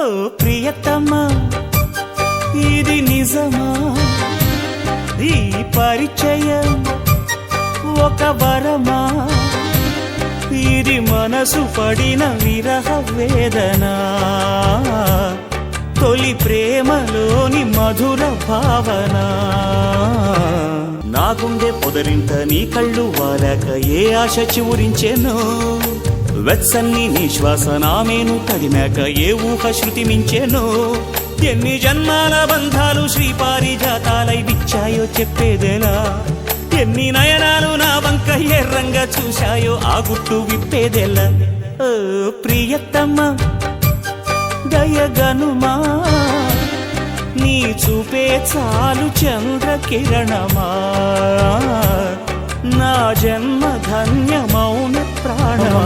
ఓ ప్రియతమా ఇది నిజమా ఈ పరిచయం ఒక వరమా ఇది మనసు పడిన విరహ వేదన తొలి ప్రేమలోని మధుర భావన నా గుండె పొదరింట నీ కళ్ళు వాలాక ఏ ఆశ చివురించెనో వెచ్చన్ని నీ శ్వాస నామేను తగినాక ఏ ఊహ శృతి మించెనో ఎన్ని జన్మాల బంధాలు శ్రీపారిజాతాలై విచ్చాయో చెప్పేదెలా ఎన్ని నయనాలు నా వంక ఎర్రంగా చూశాయో ఆ గుట్టు విప్పేదెలా ఓ ప్రియతమా దయగనుమా నీ చూపే చాలు చంద్రకిరణమా నా జన్మ ధన్యమౌన ప్రాణమా